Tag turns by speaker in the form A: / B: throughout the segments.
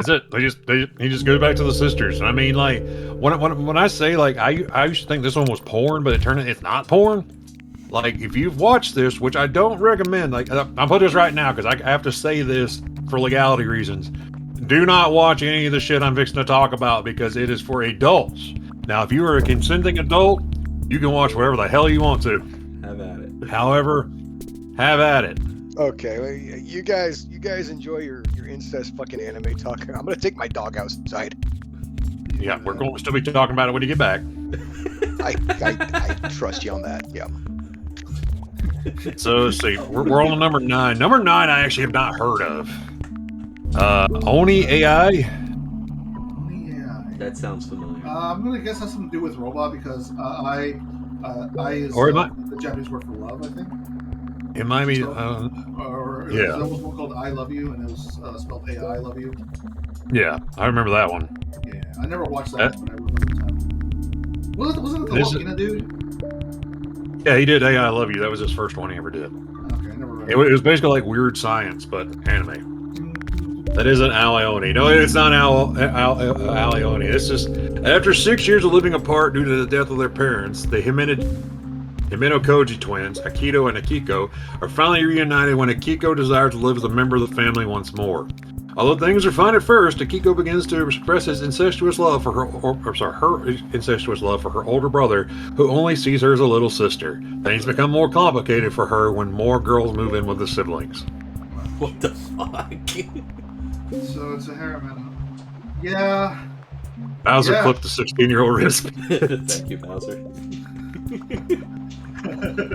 A: That's it. He just goes back to the sisters. And I mean, like when I say like I used to think this one was porn, but it turned out it's not porn. Like if you've watched this, which I don't recommend, like I'll put this right now because I have to say this for legality reasons. Do not watch any of the shit I'm fixing to talk about because it is for adults. Now, if you are a consenting adult, you can watch whatever the hell you want to.
B: Have at it.
A: However, have at it.
C: Okay, well, you guys enjoy your incest fucking anime talk. I'm gonna take my dog outside.
A: Yeah, we're going to still be talking about it when you get back.
C: I trust you on that. Yeah.
A: So let's see, we're on to number 9. Number 9, I actually have not heard of. Oni AI.
D: Yeah.
B: That sounds familiar.
D: I'm gonna guess has something to do with robot because I is
A: Or it might-
D: the Japanese word for love, I think.
A: It might be.
D: Or
A: Yeah.
D: there was one called I Love You, and it was spelled AI Love You.
A: Yeah, I remember that one.
D: Yeah, I never watched that one, but I remember the time. Wasn't it the
A: This is-
D: Latina dude?
A: Yeah, he did AI I Love You. That was his first one he ever did.
D: Okay, I never read
A: It was basically like weird science, but anime. That isn't Alioni. No, it's not Alioni. It's just after 6 years of living apart due to the death of their parents, the Himeno Koji twins, Akito and Akiko, are finally reunited when Akiko desires to live as a member of the family once more. Although things are fine at first, Akiko begins to express his incestuous love for her incestuous love for her older brother, who only sees her as a little sister. Things become more complicated for her when more girls move in with the siblings.
B: What the fuck?
D: So it's a harem. Yeah.
A: Bowser
D: Yeah.
A: clipped the 16-year-old wrist.
B: Thank you, Bowser.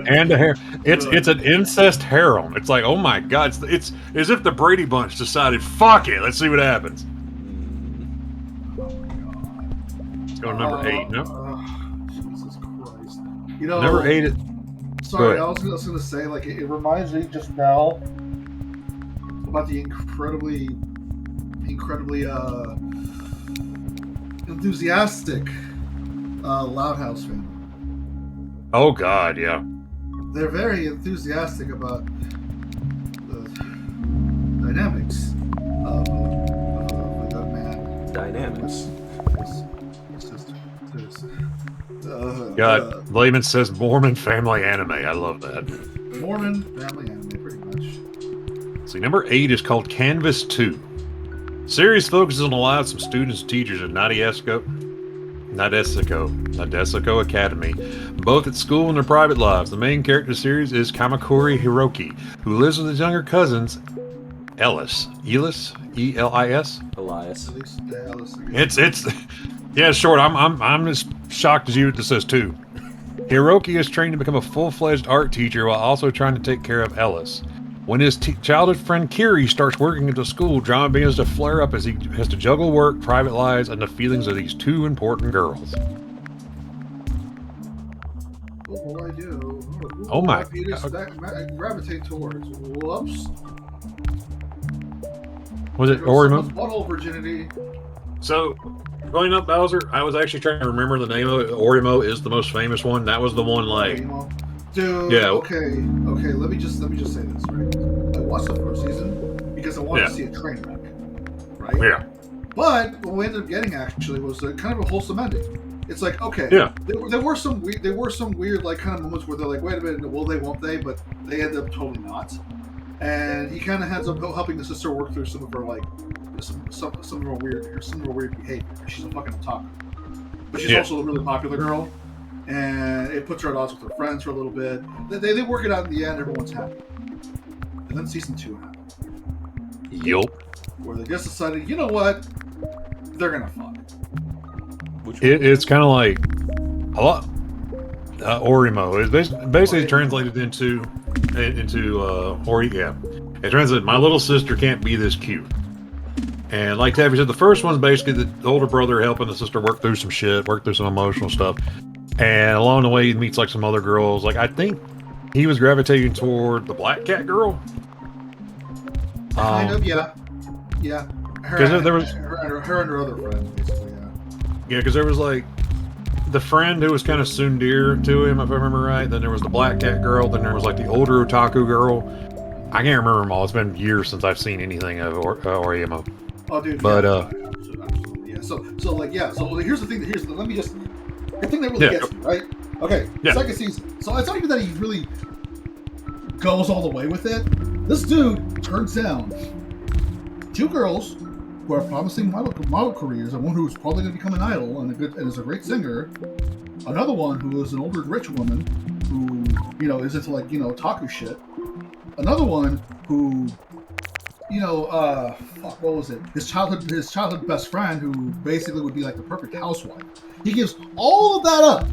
A: And a hair. It's an incest harem. It's like, oh my god, it's as if the Brady Bunch decided, fuck it, let's see what happens. Let's go to number 8. No,
D: Jesus Christ. You know,
A: number 8.
D: Sorry,
A: Go
D: I was gonna say, like, it reminds me just now about the incredibly enthusiastic Loud House family.
A: Oh god, yeah.
D: They're very enthusiastic about the dynamics of a man.
B: Dynamics.
D: It's just,
A: God, Layman says Mormon family anime. I love that.
D: Mormon family anime, pretty much.
A: See, number 8 is called Canvas 2. Series focuses on the lives of students and teachers at Nadesico Academy, both at school and their private lives. The main character of the series is Kamakuri Hiroki, who lives with his younger cousins, Elis, E-L-I-S.
B: Elias.
D: At least, I guess.
A: It's yeah, it's short. I'm as shocked as you that this says 2. Hiroki is trained to become a full-fledged art teacher while also trying to take care of Ellis. When his childhood friend Kiri starts working at the school, drama begins to flare up as he has to juggle work, private lives, and the feelings of these 2 important girls.
D: What will I do?
A: Oh my
D: Gravitate towards. Whoops.
A: Was it Orimo?
D: Butthole virginity.
A: So, growing up, Bowser, I was actually trying to remember the name of it. Orimo is the most famous one. That was the one, like...
D: Dude,
A: Yeah.
D: Okay, let me just say this, right? I watched the first season because I wanted to see a train wreck, right?
A: Yeah.
D: But what we ended up getting actually was kind of a wholesome ending. It's like, okay,
A: Yeah.
D: there were some weird like kind of moments where they're like, wait a minute, will they, won't they? But they end up totally not. And he kind of ends up helping the sister work through some of her like some of her weird behavior. She's a fucking otaku, but she's also a really popular girl. And it puts her at odds with her friends for a little bit. They work it out in the end. Everyone's happy. And then season 2 happened.
A: Yup.
D: Where they just decided, you know what? They're gonna fuck.
A: It's kind of like a lot. Orimo is basically translated into It translated, my little sister can't be this cute. And like Taffy said, the first one's basically the older brother helping the sister work through some shit, work through some emotional stuff. And along the way, he meets like some other girls. Like I think he was gravitating toward the black cat girl.
D: Kind of, yeah.
A: Because there was
D: her and her other friends, basically, yeah.
A: Yeah, because there was like the friend who was kind of tsundere to him, if I remember right. Then there was the black cat girl. Then there was like the older otaku girl. I can't remember them all. It's been years since I've seen anything of Orimo.
D: Oh, dude.
A: But
D: absolutely, yeah. So here's the thing. Let me just the thing that really gets me, right? Okay, second season. So it's not even that he really goes all the way with it. This dude turns down 2 girls who have promising model careers, and one who's probably going to become an idol and is a great singer. Another one who is an older rich woman who is into otaku shit. Another one who what was it? His childhood best friend who basically would be like the perfect housewife. He gives all of that up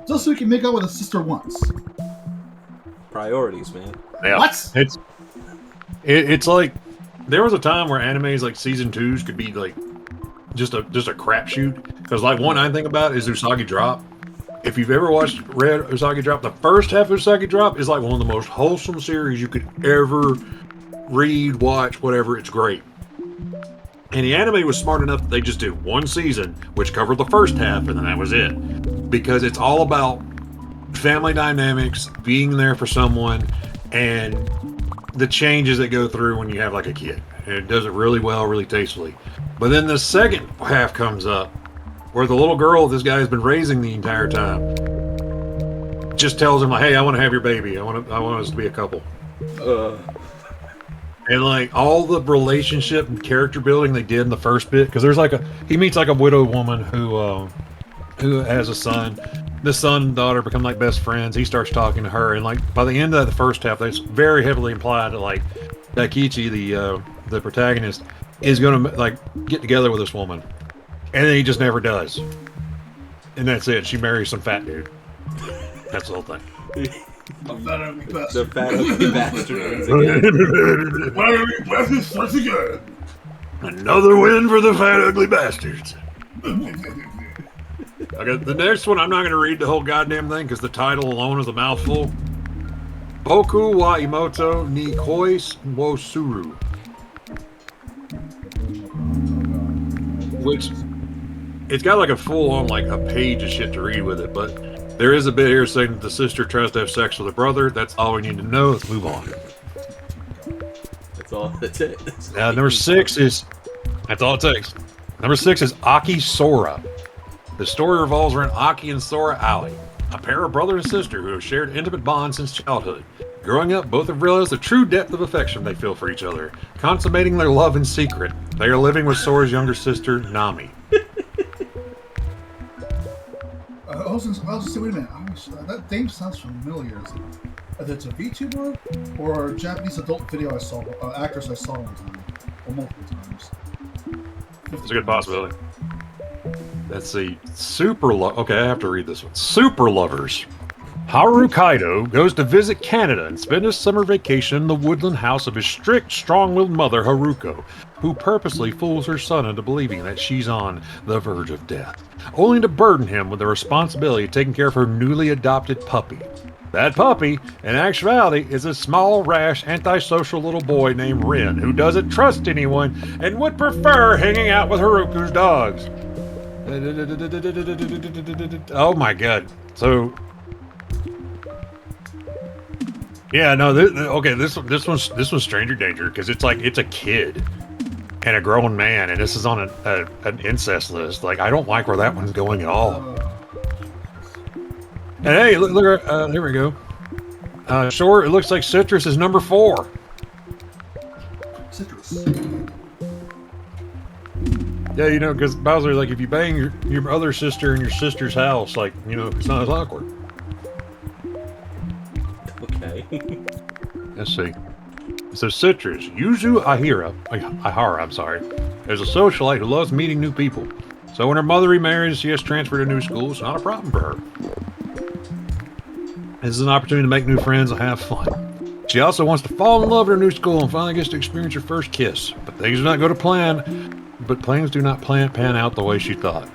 D: just so he can make out with his sister once.
B: Priorities, man.
A: Yeah.
D: What?
A: It's like there was a time where animes like season 2s could be like just a crapshoot. Because like one I think about is Usagi Drop. If you've ever read Usagi Drop, the first half of Usagi Drop is like one of the most wholesome series you could ever read, watch, whatever. It's great. And the anime was smart enough that they just did one season, which covered the first half, and then that was it. Because it's all about family dynamics, being there for someone, and the changes that go through when you have like a kid. And it does it really well, really tastefully. But then the second half comes up, where the little girl this guy has been raising the entire time just tells him like, "Hey, I want to have your baby. I want us to be a couple." And like all the relationship and character building they did in the first bit, because there's he meets like a widow woman who has a son. The son and daughter become like best friends. He starts talking to her, and like by the end of the first half, it's very heavily implied that like Daikichi, the protagonist, is going to like get together with this woman, and then he just never does. And that's it. She marries some fat dude. That's the whole thing.
B: The fat ugly bastard.
D: Fat ugly bastard starts again.
A: Another win for the fat ugly bastards. Okay, the next one, I'm not going to read the whole goddamn thing because the title alone is a mouthful. Boku wa Imoto ni Kois wo Suru. Which, it's got like a full-on, like a page of shit to read with it, but there is a bit here saying that the sister tries to have sex with her brother. That's all we need to know. Let's move on.
B: That's it.
A: Number 6 is, that's all it takes. Number 6 is Aki Sora. The story revolves around Aki and Sora Ali, a pair of brother and sister who have shared intimate bonds since childhood. Growing up, both have realized the true depth of affection they feel for each other, consummating their love in secret. They are living with Sora's younger sister, Nami.
D: I was gonna say, wait a minute. That name sounds familiar. Is it a VTuber or a Japanese adult video I saw, actress I saw one time, or multiple times?
A: It's a good possibility. Let's see. Okay, I have to read this one. Super Lovers. Haru Kaido goes to visit Canada and spend his summer vacation in the woodland house of his strict, strong-willed mother, Haruko, who purposely fools her son into believing that she's on the verge of death, only to burden him with the responsibility of taking care of her newly adopted puppy. That puppy, in actuality, is a small, rash, antisocial little boy named Rin, who doesn't trust anyone and would prefer hanging out with Haruko's dogs. Oh my god. So... yeah, no, this one's stranger danger, because it's like, it's a kid and a grown man, and this is on an incest list. Like, I don't like where that one's going at all. And hey, look, there we go. Sure, it looks like Citrus is number 4.
D: Citrus.
A: Yeah, because Bowser, like, if you bang your other sister in your sister's house, like, it's not as awkward.
B: Okay.
A: Let's see. So Citrus, Yuzu Ihara, is a socialite who loves meeting new people. So when her mother remarries, she has transferred to new school. It's not a problem for her. This is an opportunity to make new friends and have fun. She also wants to fall in love with her new school and finally gets to experience her first kiss. But things do not go to plan. But plans do not pan out the way she thought.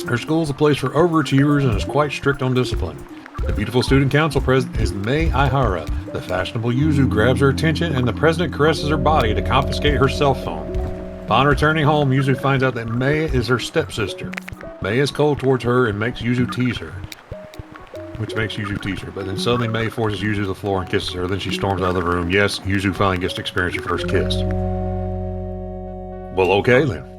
A: Her school is a place for overachievers and is quite strict on discipline. The beautiful student council president is Mei Ihara. The fashionable Yuzu grabs her attention, and the president caresses her body to confiscate her cell phone. Upon returning home, Yuzu finds out that Mei is her stepsister. Mei is cold towards her and makes Yuzu tease her. But then suddenly Mei forces Yuzu to the floor and kisses her. Then she storms out of the room. Yes, Yuzu finally gets to experience her first kiss. Well, okay then.